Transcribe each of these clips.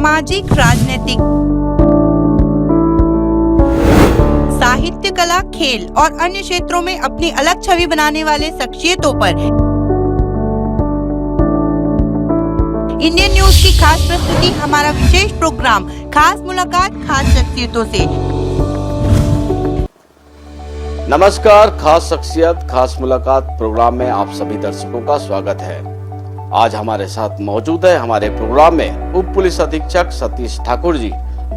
सामाजिक, राजनीतिक, साहित्य, कला, खेल और अन्य क्षेत्रों में अपनी अलग छवि बनाने वाले शख्सियतों पर इंडियन न्यूज की खास प्रस्तुति, हमारा विशेष प्रोग्राम खास मुलाकात खास शख्सियतों से। नमस्कार, खास शख्सियत खास मुलाकात प्रोग्राम में आप सभी दर्शकों का स्वागत है। आज हमारे साथ मौजूद है हमारे प्रोग्राम में उप पुलिस अधीक्षक सतीश ठाकुर जी,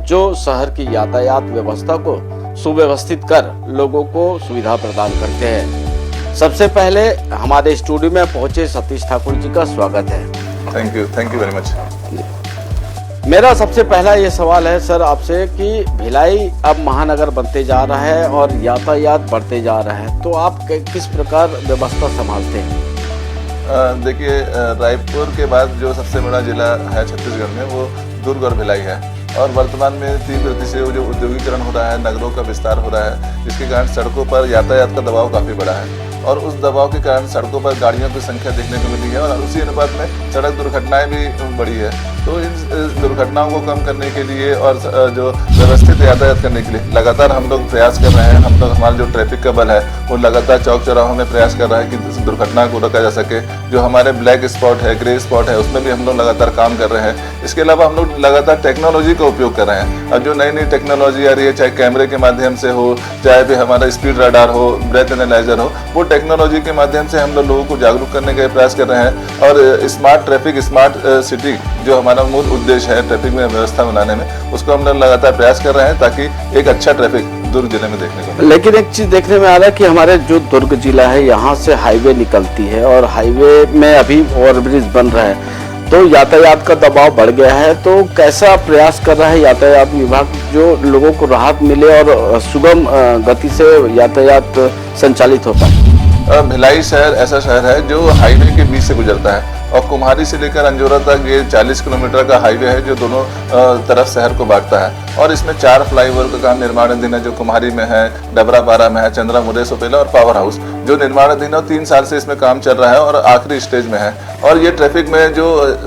जो शहर की यातायात व्यवस्था को सुव्यवस्थित कर लोगों को सुविधा प्रदान करते हैं। सबसे पहले हमारे स्टूडियो में पहुंचे सतीश ठाकुर जी का स्वागत है। Thank you very much. मेरा सबसे पहला ये सवाल है सर आपसे कि भिलाई अब महानगर बनते जा रहा है और यातायात बढ़ते जा रहा है, तो आप किस प्रकार व्यवस्था संभालते हैं? देखिए, रायपुर के बाद जो सबसे बड़ा जिला है छत्तीसगढ़ में वो दुर्ग और भिलाई है, और वर्तमान में तीव्र गति से जो औद्योगिकरण हो रहा है, नगरों का विस्तार हो रहा है, जिसके कारण सड़कों पर यातायात का दबाव काफ़ी बड़ा है, और उस दबाव के कारण सड़कों पर गाड़ियों की संख्या देखने को मिली है, और उसी अनुपात में सड़क दुर्घटनाएं भी बढ़ी है। तो इन दुर्घटनाओं को कम करने के लिए और जो व्यवस्थित यातायात करने के लिए लगातार हम लोग प्रयास कर रहे हैं। हम लोग, हमारा जो ट्रैफिक का बल है वो लगातार चौक चौराहों में प्रयास कर रहा है कि दुर्घटना को रोका जा सके। जो हमारे ब्लैक स्पॉट है, ग्रे स्पॉट है, उसमें भी हम लोग लगातार काम कर रहे हैं। इसके अलावा हम लोग लगातार टेक्नोलॉजी का उपयोग कर रहे हैं, और जो नई नई टेक्नोलॉजी आ रही है, चाहे कैमरे के माध्यम से हो, चाहे फिर हमारा स्पीड रडार हो, ब्रेथ एनालाइजर हो, वो टेक्नोलॉजी के माध्यम से हम लोगों को जागरूक करने का प्रयास कर रहे हैं। और स्मार्ट ट्रैफिक, स्मार्ट सिटी जो हमारा मूल उद्देश्य है ट्रैफिक में व्यवस्था बनाने में, उसको हम लोग लगातार प्रयास कर रहे हैं ताकि एक अच्छा ट्रैफिक दुर्ग जिले में देखने को मिले। लेकिन एक चीज देखने में आ रहा है कि हमारे जो दुर्ग जिला है यहाँ से हाईवे निकलती है, और हाईवे में अभी ओवरब्रिज बन रहा है, तो यातायात का दबाव बढ़ गया है। तो कैसा प्रयास कर रहा है यातायात विभाग जो लोगों को राहत मिले और सुगम गति से यातायात संचालित हो पाए? भिलाई शहर ऐसा शहर है जो हाईवे के बीच से गुजरता है, और कुम्हारी से लेकर अंजोरा तक ये 40 किलोमीटर का हाईवे है जो दोनों तरफ शहर को बांटता है। और इसमें 4 फ्लाईओवर का काम निर्माणाधीन है, जो कुम्हारी में है, डबरापारा में है, चंद्रा मुरे सोपेला और पावर हाउस जो निर्माणाधीन है। 3 साल से इसमें काम चल रहा है और आखिरी स्टेज में है। और ये ट्रैफिक में जो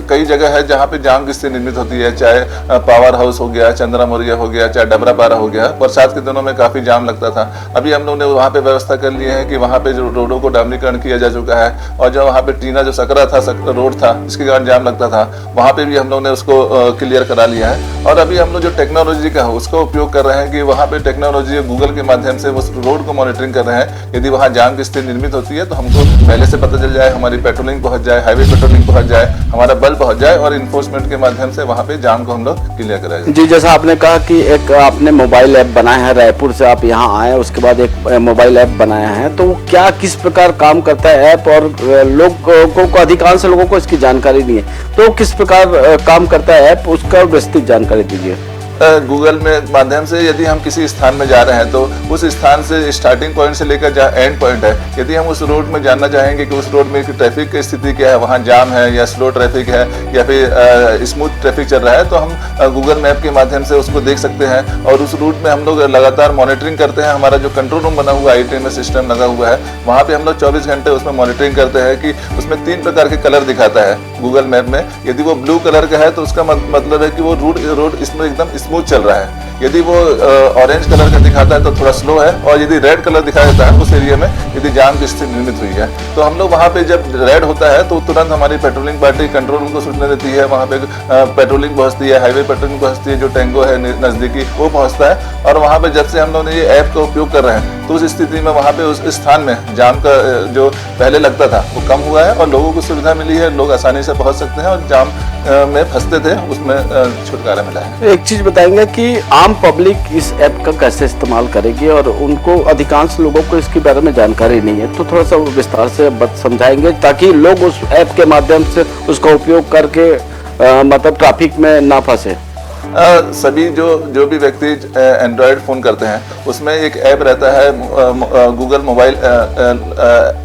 कई जगह है जहाँ पे जाम की स्थिति निर्मित होती है, चाहे पावर हाउस हो गया, चंद्रा मुरिया हो गया, चाहे डबरापारा हो गया, बरसात के दिनों में काफी जाम लगता था। अभी हम लोग ने वहाँ पे व्यवस्था कर ली है कि वहाँ पे जो रोडों को डामरीकरण किया जा चुका है, और जो वहाँ पे टीना जो सकरा था, रोड था, इसके कारण जाम लगता था, वहाँ पे भी हम लोग ने उसको क्लियर करा लिया है। और अभी हम लोग जो टेक्नोलॉजी का है उसका उपयोग कर रहे हैं कि वहाँ पे टेक्नोलॉजी गूगल के माध्यम से उस रोड को मॉनिटरिंग कर रहे हैं। यदि वहाँ जाम की स्थिति निर्मित होती है तो हमको पहले से पता चल जाए, हमारी पेट्रोलिंग पहुंच जाए, हाईवे पेट्रोलिंग पहुंच जाए, हमारा बल पहुंच जाए, और इन्फोर्समेंट के माध्यम से वहाँ पे जाम को हम लोग क्लियर कराए। जी, जैसा आपने कहा कि एक आपने मोबाइल ऐप बनाया है, रायपुर से आप यहाँ आए उसके बाद एक मोबाइल ऐप बनाया है, तो क्या किस प्रकार काम करता है ऐप? और लोगों को, अधिकांश लोगों को इसकी जानकारी नहीं है, तो किस प्रकार काम करता है ऐप, उसका विस्तृत जानकारी दीजिए। गूगल में माध्यम से यदि हम किसी स्थान में जा रहे हैं तो उस स्थान से स्टार्टिंग पॉइंट से लेकर जहाँ एंड पॉइंट है, यदि हम उस रोड में जानना चाहेंगे कि उस रोड में ट्रैफिक की स्थिति क्या है, वहाँ जाम है या स्लो ट्रैफिक है या फिर स्मूथ ट्रैफिक चल रहा है, तो हम गूगल मैप के माध्यम से उसको देख सकते हैं। और उस रूट में हम लोग लगातार मॉनिटरिंग करते हैं। हमारा जो कंट्रोल रूम बना हुआ है, ITM में सिस्टम लगा हुआ है, वहाँ पे हम लोग 24 घंटे उसमें मॉनिटरिंग करते हैं कि उसमें 3 प्रकार के कलर दिखाता है गूगल मैप में। यदि वो ब्लू कलर का है तो उसका मतलब है कि वो रोड इसमें एकदम स्मूथ चल रहा है। यदि वो ऑरेंज कलर का दिखाता है तो थोड़ा स्लो है, और यदि रेड कलर दिखा देता है उस एरिया में यदि जाम की स्थिति निर्मित हुई है, तो हम लोग वहाँ पे जब रेड होता है तो तुरंत हमारी पेट्रोलिंग पार्टी कंट्रोल रूम को सूचना देती है। वहाँ पे पेट्रोलिंग पहुँचती है, हाईवे पेट्रोलिंग पहुँचती है, जो टेंगो है नज़दीकी वो पहुँचता है। और वहाँ पे जब से हम लोग ने ये ऐप का उपयोग कर रहे हैं तो उस स्थिति में वहाँ पे उस स्थान में जाम का जो पहले लगता था वो कम हुआ है, और लोगों को सुविधा मिली है, लोग आसानी से पहुँच सकते हैं, और जाम में फंसते थे उसमें छुटकारा मिला है। एक चीज बताएंगे कि आम पब्लिक इस ऐप का कैसे इस्तेमाल करेगी, और उनको, अधिकांश लोगों को इसके बारे में जानकारी नहीं है, तो थोड़ा सा विस्तार से समझाएंगे ताकि लोग उस ऐप के माध्यम से उसका उपयोग करके मतलब ट्रैफिक में ना फंसे। सभी जो भी व्यक्ति एंड्रॉयड फ़ोन करते हैं उसमें एक ऐप रहता है गूगल मोबाइल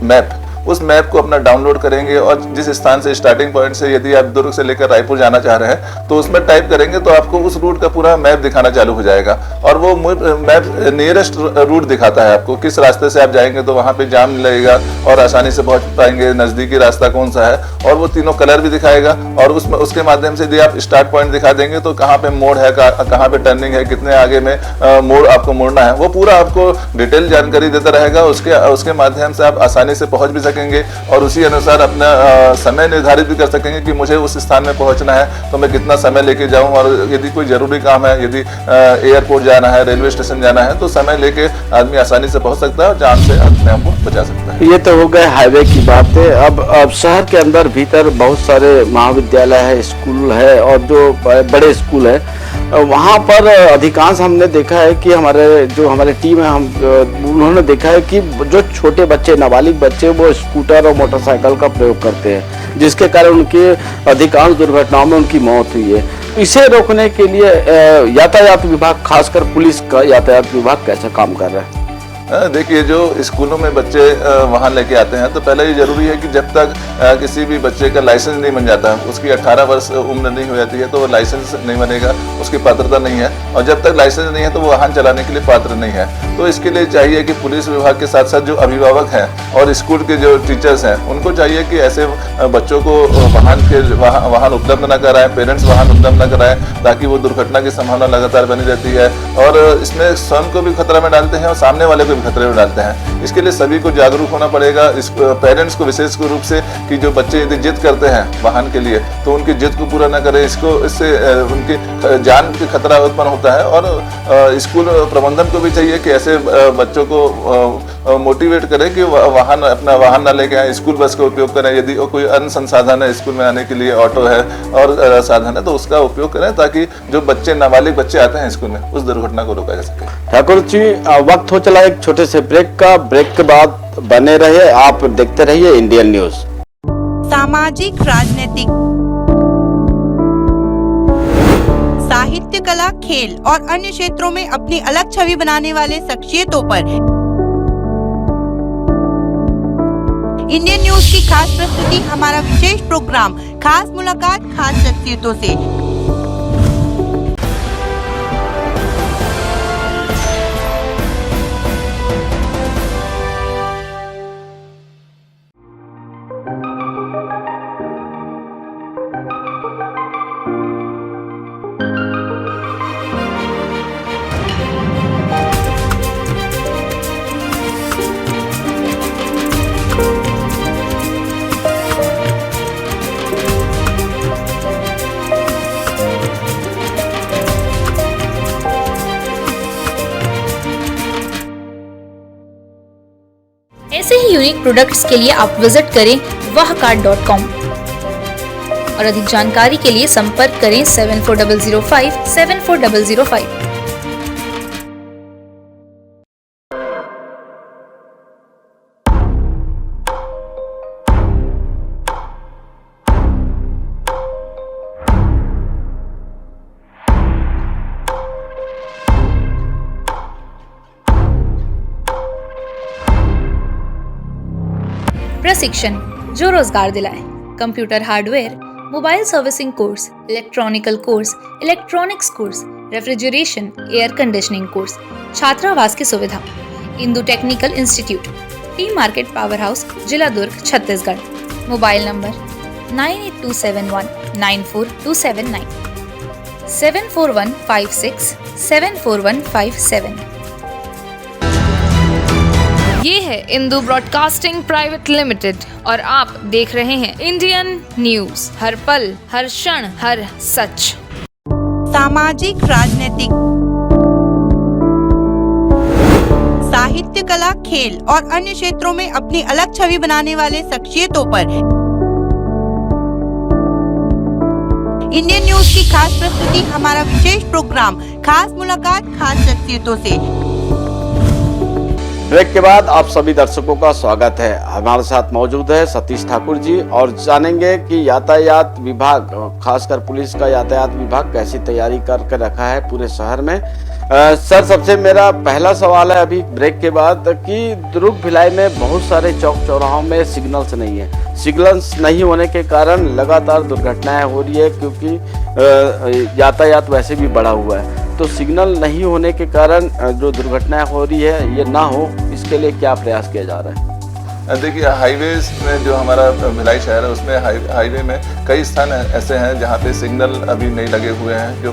मैप। उस मैप को अपना डाउनलोड करेंगे और जिस स्थान से स्टार्टिंग पॉइंट से यदि आप दुर्ग से लेकर रायपुर जाना चाह रहे हैं तो उसमें टाइप करेंगे तो आपको उस रूट का पूरा मैप दिखाना चालू हो जाएगा। और वो मैप नियरेस्ट रूट दिखाता है आपको, किस रास्ते से आप जाएंगे तो वहां पे जाम नहीं लगेगा और आसानी से पहुंच पाएंगे, नजदीकी रास्ता कौन सा है, और वो तीनों कलर भी दिखाएगा। और उसमें उसके माध्यम से यदि आप स्टार्ट पॉइंट दिखा देंगे तो कहाँ पे मोड़ है, कहाँ पे टर्निंग है, कितने आगे में मोड़ आपको मोड़ना है, वो पूरा आपको डिटेल जानकारी देता रहेगा। उसके माध्यम से आप आसानी से पहुंच भी सकेंगे और उसी अनुसार अपना समय निर्धारित भी कर सकेंगे कि मुझे उस स्थान में पहुंचना है तो मैं कितना समय लेके जाऊं। और यदि कोई जरूरी काम है, यदि एयरपोर्ट जाना है, रेलवे स्टेशन जाना है, तो समय लेके आदमी आसानी से पहुंच सकता है और जान से अपने आप को बचा सकता है। ये तो हो गए हाईवे की बातें। अब शहर के अंदर भीतर बहुत सारे महाविद्यालय है, स्कूल है और जो बड़े स्कूल है, वहाँ पर अधिकांश हमने देखा है कि हमारे टीम है, उन्होंने देखा है कि जो छोटे बच्चे, नाबालिग बच्चे, वो स्कूटर और मोटरसाइकिल का प्रयोग करते हैं, जिसके कारण उनकी अधिकांश दुर्घटनाओं में उनकी मौत हुई है। इसे रोकने के लिए यातायात विभाग, खासकर पुलिस का यातायात विभाग कैसा काम कर रहा है? देखिए, जो स्कूलों में बच्चे वाहन लेके आते हैं तो पहले ये जरूरी है कि जब तक किसी भी बच्चे का लाइसेंस नहीं बन जाता, उसकी 18 वर्ष उम्र नहीं हो जाती है तो वो लाइसेंस नहीं बनेगा, उसकी पात्रता नहीं है। और जब तक लाइसेंस नहीं है तो वो वाहन चलाने के लिए पात्र नहीं है। तो इसके लिए चाहिए कि पुलिस विभाग के साथ साथ जो अभिभावक हैं और स्कूल के जो टीचर्स हैं, उनको चाहिए कि ऐसे बच्चों को वाहन उपलब्ध न कराएं, पेरेंट्स वाहन उपलब्ध न कराएं, ताकि वो दुर्घटना की संभावना लगातार बनी रहती है और इसमें स्वयं को भी खतरा में डालते हैं और सामने वाले को खतरे में डालते हैं। इसके लिए सभी को जागरूक होना पड़ेगा, इस पेरेंट्स को विशेष रूप से, कि जो बच्चे यदि जिद करते हैं वाहन के लिए तो उनकी जिद को पूरा न करें। इससे उनकी जान की खतरा उत्पन्न होता है। और स्कूल प्रबंधन को भी चाहिए कि ऐसे बच्चों को मोटिवेट करें कि अपना वाहन न लेके आए, स्कूल बस का उपयोग करें। यदि कोई अन्य संसाधन है स्कूल में आने के लिए, ऑटो है और साधन है, तो उसका उपयोग करें ताकि जो बच्चे, नाबालिग बच्चे आते हैं स्कूल में, उस दुर्घटना को रोका जा सके। ठाकुर जी, वक्त हो चला एक छोटे से ब्रेक का। ब्रेक के बाद बने रहिए, आप देखते रहिए इंडियन न्यूज। सामाजिक, राजनीतिक, साहित्य, कला, खेल और अन्य क्षेत्रों में अपनी अलग छवि बनाने वाले शख्सियतों पर इंडियन न्यूज की खास प्रस्तुति, हमारा विशेष प्रोग्राम खास मुलाकात खास शख्सियतों से। ऐसे ही यूनिक प्रोडक्ट्स के लिए आप विजिट करें wahcard.com और अधिक जानकारी के लिए संपर्क करें 7405 74005। प्रशिक्षण जो रोजगार दिलाए, computer hardware, mobile servicing course, electronical course, electronics course, refrigeration, air conditioning course, छात्रावास की सुविधा। Indu technical institute, T market power house, जिला दुर्ग, छत्तीसगढ़। Mobile number 9827194279 74156 74157। ये है इंदु ब्रॉडकास्टिंग प्राइवेट लिमिटेड और आप देख रहे हैं इंडियन न्यूज, हर पल, हर क्षण, हर सच। सामाजिक, राजनीतिक, साहित्य, कला, खेल और अन्य क्षेत्रों में अपनी अलग छवि बनाने वाले शख्सियतों पर इंडियन न्यूज की खास प्रस्तुति, हमारा विशेष प्रोग्राम खास मुलाकात खास शख्सियतों से। ब्रेक के बाद आप सभी दर्शकों का स्वागत है। हमारे साथ मौजूद है सतीश ठाकुर जी और जानेंगे कि यातायात विभाग, खासकर पुलिस का यातायात विभाग कैसी तैयारी करके रखा है पूरे शहर में। सर, सबसे मेरा पहला सवाल है अभी ब्रेक के बाद कि दुर्ग भिलाई में बहुत सारे चौक चौराहों में सिग्नल्स नहीं है। सिग्नल्स नहीं होने के कारण लगातार दुर्घटनाएं हो रही है, क्योंकि यातायात वैसे भी बढ़ा हुआ है। तो सिग्नल नहीं होने के कारण जो दुर्घटनाएं हो रही है ये ना हो, इसके लिए क्या प्रयास किया जा रहा है? देखिए, हाईवेज में जो हमारा भिलाई शहर है उसमें हाईवे में कई स्थान ऐसे हैं जहाँ पे सिग्नल अभी नहीं लगे हुए हैं, जो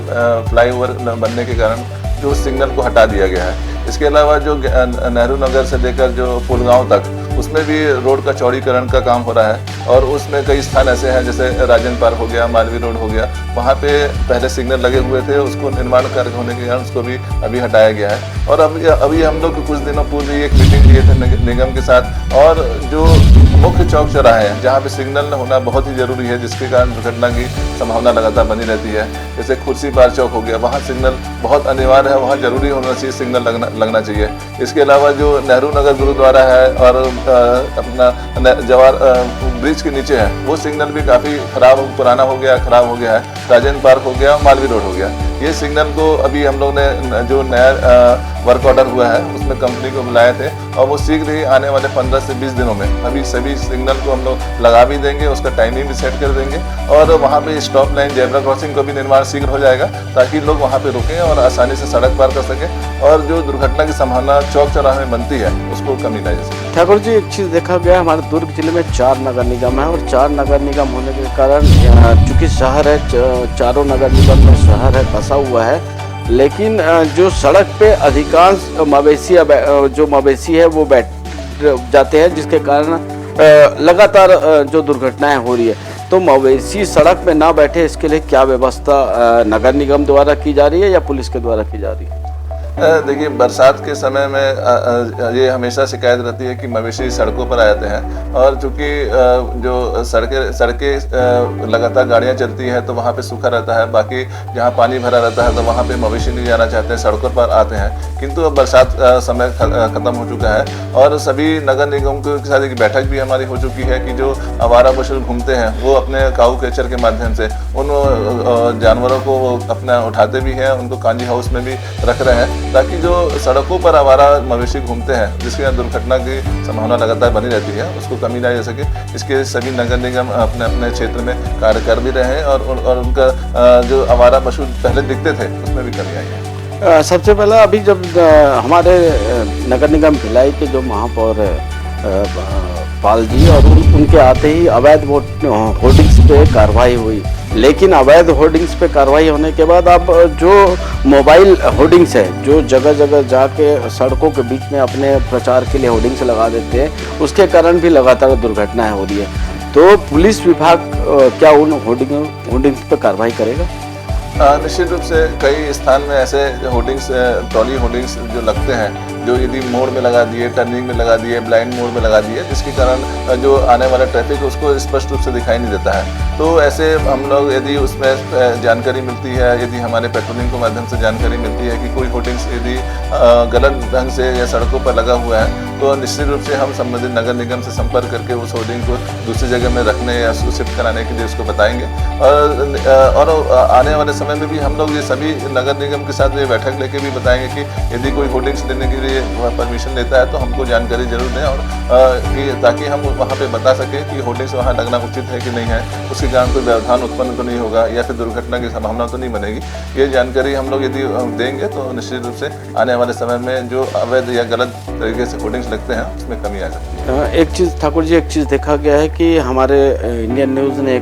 फ्लाईओवर बनने के कारण जो सिग्नल को हटा दिया गया है। इसके अलावा जो नेहरू नगर से लेकर जो पुलगांव तक उसमें भी रोड का चौड़ीकरण का काम हो रहा है, और उसमें कई स्थान ऐसे हैं जैसे राजेंद्र पार्क हो गया, मालवी रोड हो गया, वहाँ पे पहले सिग्नल लगे हुए थे, उसको निर्माण कार्य होने के कारण उसको भी अभी हटाया गया है। और अभी हम लोग कुछ दिनों पूर्व एक मीटिंग लिए थे निगम के साथ, और जो मुख्य चौक चौराहे हैं जहाँ पे सिग्नल होना बहुत ही जरूरी है, जिसके कारण दुर्घटना की संभावना लगातार बनी रहती है, जैसे कुर्सी पार चौक हो गया, वहाँ सिग्नल बहुत अनिवार्य है, वहाँ जरूरी होना चाहिए, सिग्नल लगना चाहिए। इसके अलावा जो नेहरू नगर गुरुद्वारा है और अपना जवाहर ब्रिज के नीचे है, वो सिग्नल भी काफ़ी पुराना हो गया, खराब हो गया है। राजेंद्र पार्क हो गया, मालवी रोड हो गया, ये सिग्नल को अभी हम लोग ने जो नया वर्क ऑर्डर हुआ है उसमें कंपनी को बुलाए थे, और वो शीघ्र ही आने वाले 15 से 20 दिनों में अभी सभी सिग्नल को हम लोग लगा भी देंगे, उसका टाइमिंग भी सेट कर देंगे, और वहाँ पे स्टॉप लाइन जेब्रा क्रॉसिंग का भी निर्माण शीघ्र हो जाएगा, ताकि लोग वहाँ पे रुकें और आसानी से सड़क पार कर सकें, और जो दुर्घटना की संभावना चौक चौराहे में बनती है उसको कमी लाई जा सके। ठाकुर जी, एक चीज़ देखा गया, हमारे दुर्ग जिले में 4 नगर निगम है, और 4 नगर निगम होने के कारण चूँकि शहर है, चारों नगर निगम में शहर है, बसा हुआ है, लेकिन जो सड़क पे अधिकांश मवेशी है वो बैठ जाते हैं, जिसके कारण लगातार जो दुर्घटनाएं हो रही है। तो मवेशी सड़क पे ना बैठे, इसके लिए क्या व्यवस्था नगर निगम द्वारा की जा रही है या पुलिस के द्वारा की जा रही है? देखिए, बरसात के समय में ये हमेशा शिकायत रहती है कि मवेशी सड़कों पर आ जाते हैं, और चूँकि जो सड़कें लगातार गाड़ियाँ चलती हैं तो वहाँ पे सूखा रहता है, बाकी जहाँ पानी भरा रहता है तो वहाँ पे मवेशी नहीं जाना चाहते हैं, सड़कों पर आते हैं। किंतु अब बरसात समय ख़त्म हो चुका है, और सभी नगर निगम के साथ एक बैठक भी हमारी हो चुकी है कि जो आवारा पशु घूमते हैं वो अपने काऊ कैचर के माध्यम से उन जानवरों को अपना उठाते भी हैं, उनको कांजी हाउस में भी रख रहे हैं, ताकि जो सड़कों पर आवारा मवेशी घूमते हैं जिसके यहाँ दुर्घटना की संभावना लगातार बनी रहती है, उसको कमी लाई जा सके। इसके सभी नगर निगम अपने अपने क्षेत्र में कार्य कर भी रहे हैं, और उनका जो आवारा पशु पहले दिखते थे उसमें भी कमी आई है। सबसे पहला अभी जब हमारे नगर निगम भिलाई के जो महापौर पाल जी और उनके आते ही अवैध होर्डिंग्स पे कार्रवाई हुई, लेकिन अवैध होर्डिंग्स पे कार्रवाई होने के बाद अब जो मोबाइल होर्डिंग्स है, जो जगह जगह जाके सड़कों के बीच में अपने प्रचार के लिए होर्डिंग्स लगा देते हैं, उसके कारण भी लगातार दुर्घटनाएं हो रही है। तो पुलिस विभाग क्या उन होर्डिंग्स पे कार्रवाई करेगा? निश्चित रूप से कई स्थान में ऐसे होर्डिंग्स, ट्रॉली होर्डिंग्स जो लगते हैं, जो यदि मोड़ में लगा दिए, टर्निंग में लगा दिए, ब्लाइंड मोड़ में लगा दिए, जिसके कारण जो आने वाला ट्रैफिक उसको स्पष्ट रूप से दिखाई नहीं देता है। तो ऐसे हम लोग यदि उसमें जानकारी मिलती है, यदि हमारे पेट्रोलिंग के माध्यम से जानकारी मिलती है कि कोई होर्डिंग्स यदि गलत ढंग से या सड़कों पर लगा हुआ है, तो निश्चित रूप से हम संबंधित नगर निगम से संपर्क करके उस होर्डिंग को दूसरी जगह में रखने या उसको शिफ्ट कराने के लिए उसको बताएंगे। और आने वाले समय में भी हम लोग ये सभी नगर निगम के साथ ये बैठक लेके भी बताएंगे कि यदि कोई होर्डिंग्स देने के लिए परमिशन लेता है तो हमको जानकारी जरूर दें, और ताकि हम वहाँ पे बता सकें कि होर्डिंग्स वहाँ लगना उचित है कि नहीं है, उसके कारण कोई व्यवधान उत्पन्न तो नहीं होगा या फिर दुर्घटना की संभावना तो नहीं बनेगी। ये जानकारी हम लोग यदि देंगे तो निश्चित रूप से आने वाले समय में जो अवैध या गलत तरीके से होर्डिंग्स लगते हैं उसमें कमी आ सकती है। एक चीज़ ठाकुर जी, एक चीज़ देखा गया है कि हमारे इंडियन न्यूज़ ने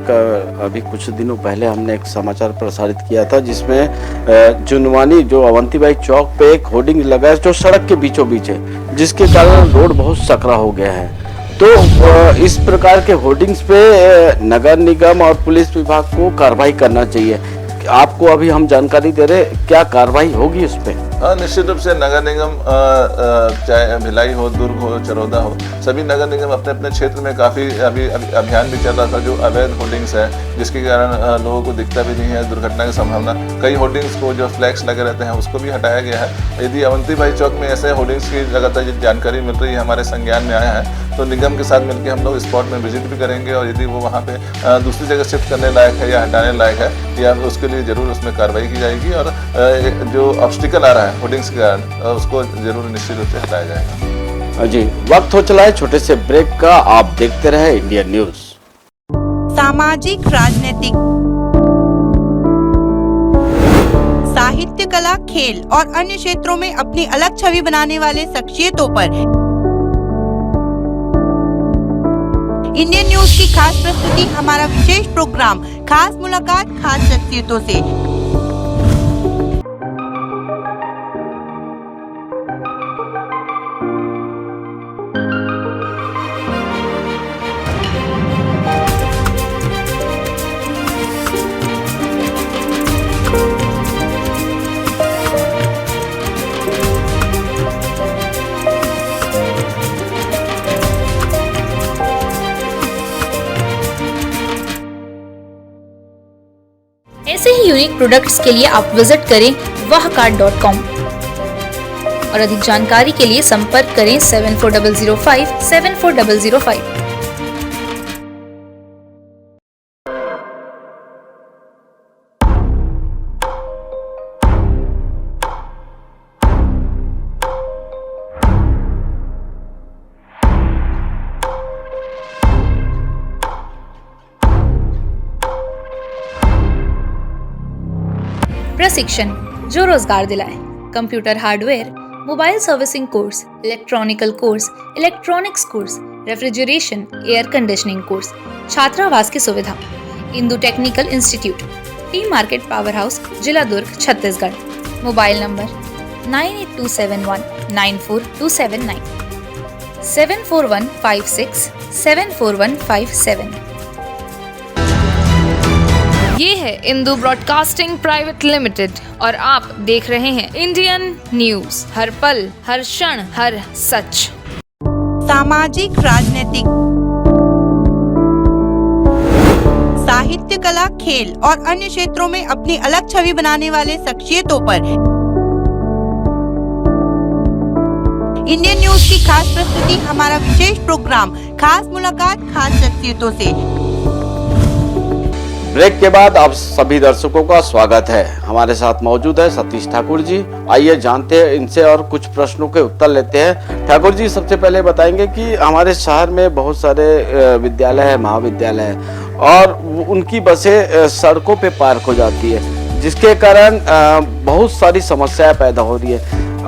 अभी कुछ दिनों पहले हमने एक समाचार प्रसारित किया था, जिसमें जुनवानी जो अवंतीबाई चौक पे एक होर्डिंग लगा है जो सड़क के बीचों बीच है, जिसके कारण रोड बहुत सकरा हो गया है। तो इस प्रकार के होर्डिंग्स पे नगर निगम और पुलिस विभाग को कार्रवाई करना चाहिए। आपको अभी हम जानकारी दे रहे, क्या कार्रवाई होगी उस पर? निश्चित रूप से नगर निगम, चाहे भिलाई हो, दुर्ग हो, चरौदा हो, सभी नगर निगम अपने अपने क्षेत्र में काफ़ी अभी अभियान भी चल रहा था जो अवैध होर्डिंग्स है, जिसके कारण लोगों को दिखता भी नहीं है, दुर्घटना की संभावना। कई होर्डिंग्स को जो फ्लैक्स लगे रहते हैं उसको भी हटाया गया है। यदि अवंतीबाई चौक में ऐसे होर्डिंग्स की लगातार जानकारी मिल रही है, हमारे संज्ञान में आया है, तो निगम के साथ मिलकर हम लोग स्पॉट में विजिट भी करेंगे और यदि वो वहाँ पे दूसरी जगह शिफ्ट करने लायक है या हटाने लायक है या उसके लिए जरूर उसमें कार्रवाई की जाएगी और जो ऑब्स्टिकल आ रहा है होर्डिंग्स के कारण उसको जरूर निश्चित रूप से हटाया जाएगा। जी, वक्त हो चला है छोटे से ब्रेक का। आप देखते रहे इंडियन न्यूज। सामाजिक, राजनीतिक, साहित्य, कला, खेल और अन्य क्षेत्रों में अपनी अलग छवि बनाने वाले शख्सियतों पर इंडियन न्यूज की खास प्रस्तुति, हमारा विशेष प्रोग्राम खास मुलाकात खास शख्सियतों से। ऐसे ही यूनिक प्रोडक्ट्स के लिए आप विजिट करें wahcard.com और अधिक जानकारी के लिए संपर्क करें 74005 74005। प्रशिक्षण जो रोजगार दिलाए। Computer hardware, mobile servicing course, electronical course, electronics course, refrigeration, air conditioning course, छात्रावास की सुविधा। Indu technical institute, T market power house, जिला दुर्ग, छत्तीसगढ़। Mobile number 9827194279 74156 74157। ये है इंदु ब्रॉडकास्टिंग प्राइवेट लिमिटेड और आप देख रहे हैं इंडियन न्यूज, हर पल, हर क्षण, हर सच। सामाजिक, राजनीतिक, साहित्य, कला, खेल और अन्य क्षेत्रों में अपनी अलग छवि बनाने वाले शख्सियतों पर इंडियन न्यूज की खास प्रस्तुति, हमारा विशेष प्रोग्राम खास मुलाकात खास शख्सियतों से। ब्रेक के बाद आप सभी दर्शकों का स्वागत है। हमारे साथ मौजूद है सतीश ठाकुर जी। आइए जानते हैं इनसे और कुछ प्रश्नों के उत्तर लेते हैं। ठाकुर जी, सबसे पहले बताएंगे कि हमारे शहर में बहुत सारे विद्यालय है, महाविद्यालय है और उनकी बसें सड़कों पे पार्क हो जाती है, जिसके कारण बहुत सारी समस्याएं पैदा हो रही है।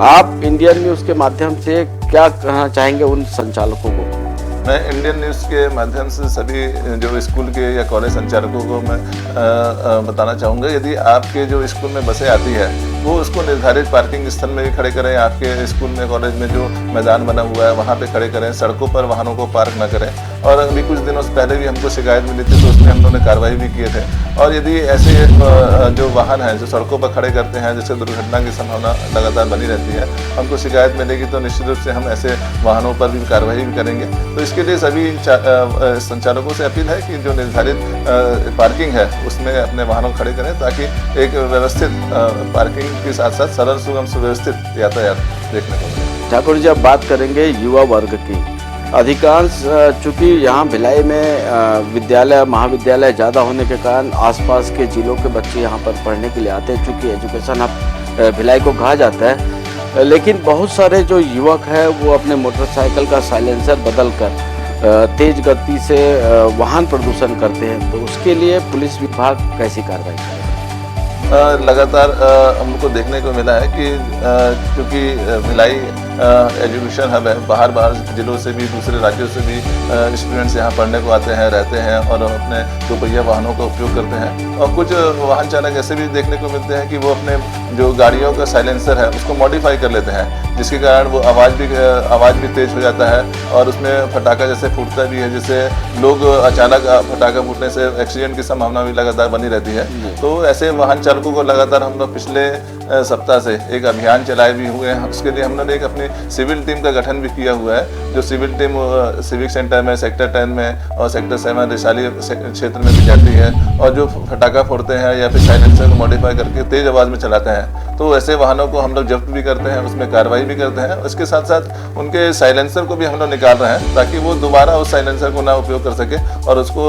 आप इंडियन न्यूज के माध्यम से क्या कहना चाहेंगे उन संचालकों को? मैं इंडियन न्यूज़ के माध्यम से सभी जो स्कूल के या कॉलेज संचालकों को मैं बताना चाहूँगा, यदि आपके जो स्कूल में बसें आती है वो उसको निर्धारित पार्किंग स्थल में भी खड़े करें। आपके स्कूल में, कॉलेज में जो मैदान बना हुआ है वहाँ पे खड़े करें, सड़कों पर वाहनों को पार्क न करें। और अभी कुछ दिनों से पहले भी हमको शिकायत मिली थी, तो उसमें हम लोगों ने कार्रवाई भी किए थे। और यदि ऐसे जो वाहन हैं जो सड़कों पर खड़े करते हैं, जिससे दुर्घटना की संभावना लगातार बनी रहती है, हमको शिकायत मिलेगी तो निश्चित रूप से हम ऐसे वाहनों पर भी कार्रवाई भी करेंगे। तो इसके लिए सभी संचालकों से अपील है कि जो निर्धारित पार्किंग है उसमें अपने वाहनों खड़े करें, ताकि एक व्यवस्थित पार्किंग के साथ साथ सरल, सुगम, सुव्यवस्थित यातायात देखने को मिले। ठाकुर जी, अब बात करेंगे युवा वर्ग की। अधिकांश चूंकि यहाँ भिलाई में विद्यालय, महाविद्यालय ज़्यादा होने के कारण आसपास के जिलों के बच्चे यहाँ पर पढ़ने के लिए आते हैं, चूँकि एजुकेशन अब भिलाई को कहा जाता है। लेकिन बहुत सारे जो युवक हैं वो अपने मोटरसाइकिल का साइलेंसर बदलकर तेज गति से वाहन प्रदूषण करते हैं, तो उसके लिए पुलिस विभाग कैसी कार्रवाई करेगा? लगातार हमको देखने को मिला है कि क्योंकि भिलाई एजुकेशन हब है, बाहर जिलों से भी, दूसरे राज्यों से भी स्टूडेंट्स यहाँ पढ़ने को आते हैं, रहते हैं और अपने दोपहिया वाहनों का उपयोग करते हैं। और कुछ वाहन चालक ऐसे भी देखने को मिलते हैं कि वो अपने जो गाड़ियों का साइलेंसर है उसको मॉडिफाई कर लेते हैं, जिसके कारण वो आवाज़ भी तेज हो जाता है और उसमें फटाका जैसे फूटता भी है, जिससे लोग अचानक फटाका फूटने से एक्सीडेंट की संभावना भी लगातार बनी रहती है। तो ऐसे वाहन चालकों को लगातार हम लोग पिछले सप्ताह से एक अभियान चलाए भी हुए हैं। उसके लिए हम लोगों ने एक अपनी सिविल टीम का गठन भी किया हुआ है, जो सिविल टीम सिविक सेंटर में, सेक्टर 10 में और सेक्टर 7 वैशाली क्षेत्र में भी जाती है, और जो फटाखा फोड़ते हैं या फिर साइलेंसर को मॉडिफाई करके तेज आवाज़ में चलाते हैं, तो ऐसे वाहनों को हम लोग जब्त भी करते हैं, उसमें कार्रवाई भी करते हैं। उसके साथ साथ उनके साइलेंसर को भी हम लोग निकाल रहे हैं, ताकि वो दोबारा उस साइलेंसर को ना उपयोग कर सके, और उसको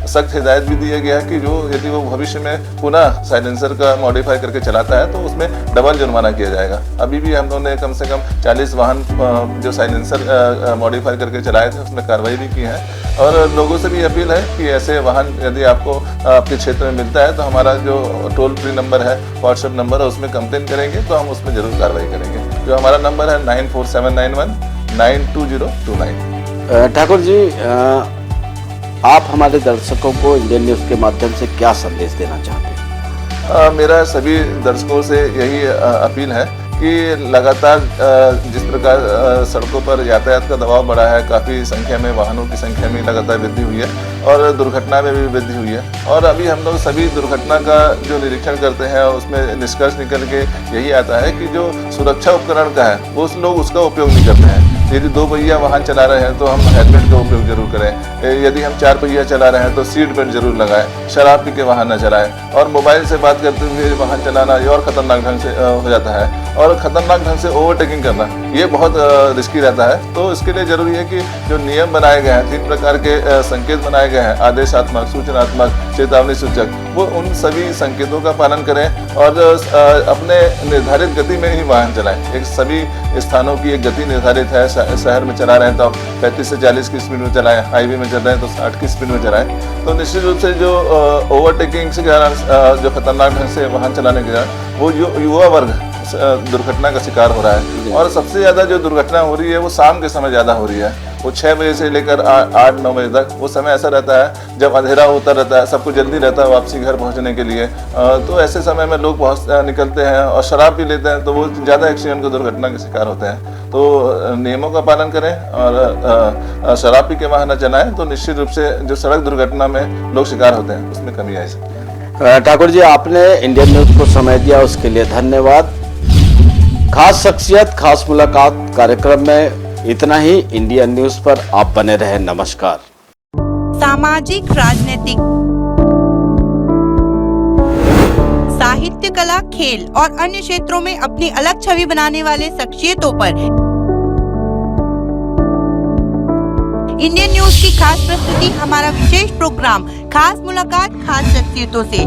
सख्त हिदायत भी दी गया कि जो यदि वो भविष्य में पुनः साइलेंसर का मॉडिफाई करके चलाता है तो उसमें डबल जुर्माना किया जाएगा। अभी भी हम लोगों ने कम से कम 40 वाहन जो साइलेंसर मॉडिफाई करके चलाए थे उसमें कार्रवाई भी की है। और लोगों से भी अपील है कि ऐसे वाहन यदि आपको आपके क्षेत्र में मिलता है तो हमारा जो टोल फ्री नंबर है, व्हाट्सएप नंबर है, उसमें कंप्लेन करेंगे तो हम उसमें जरूर कार्रवाई करेंगे। जो हमारा नंबर है 947919 92029। ठाकुर जी, आप हमारे दर्शकों को इंडियन न्यूज़ के माध्यम से क्या संदेश देना चाहते हैं? मेरा सभी दर्शकों से यही अपील है कि लगातार जिस प्रकार सड़कों पर यातायात का दबाव बढ़ा है, काफ़ी संख्या में वाहनों की संख्या में लगातार वृद्धि हुई है और दुर्घटना में भी वृद्धि हुई है। और अभी हम लोग सभी दुर्घटना का जो निरीक्षण करते हैं उसमें निष्कर्ष निकल के यही आता है कि जो सुरक्षा उपकरण का है वो लोग उसका उपयोग नहीं करते हैं। यदि 2 पहिया वाहन चला रहे हैं तो हम हेलमेट का उपयोग जरूर करें। यदि हम 4 पहिया चला रहे हैं तो सीट बेल्ट जरूर लगाएं। शराब पी के वाहन न चलाएं। और मोबाइल से बात करते हुए वाहन चलाना ये और खतरनाक ढंग से हो जाता है। और खतरनाक ढंग से ओवरटेकिंग करना ये बहुत रिस्की रहता है। तो इसके लिए जरूरी है कि जो नियम बनाए गए हैं, 3 प्रकार के संकेत बनाए गए हैं, आदेशात्मक, सूचनात्मक, चेतावनी सूचक, वो उन सभी संकेतों का पालन करें और अपने निर्धारित गति में ही वाहन चलाएं। एक सभी स्थानों की एक गति निर्धारित है। शहर में चला रहे हैं तो आप 35 से 40 की स्पीड में चलाएं, हाईवे में चल रहे हैं तो 60 की स्पीड में चलाएं। तो निश्चित रूप से जो ओवरटेकिंग के कारण जो खतरनाक ढंग से वाहन चलाने के कारण वो युवा वर्ग दुर्घटना का शिकार हो रहा है। और सबसे ज़्यादा जो दुर्घटना हो रही है वो शाम के समय ज़्यादा हो रही है। वो 6 बजे से लेकर 8-9 बजे तक वो समय ऐसा रहता है जब अंधेरा होता रहता है, सबको जल्दी रहता है वापसी घर पहुंचने के लिए। तो ऐसे समय में लोग निकलते हैं और शराब पी लेते हैं तो वो ज़्यादा एक्सीडेंट को दुर्घटना के शिकार होते हैं। तो नियमों का पालन करें और शराब पी के वाहन न चलाएं तो निश्चित रूप से जो सड़क दुर्घटना में लोग शिकार होते हैं उसमें कमी आ सकती है। ठाकुर जी, आपने इंडियन न्यूज़ को समय दिया उसके लिए धन्यवाद। खास शख्सियत खास मुलाकात कार्यक्रम में इतना ही। इंडियन न्यूज़ पर आप बने रहें। नमस्कार। सामाजिक, राजनीतिक, साहित्य, कला, खेल और अन्य क्षेत्रों में अपनी अलग छवि बनाने वाले शख्सियतों पर इंडियन न्यूज़ की खास प्रस्तुति, हमारा विशेष प्रोग्राम खास मुलाकात खास शख्सियतों से।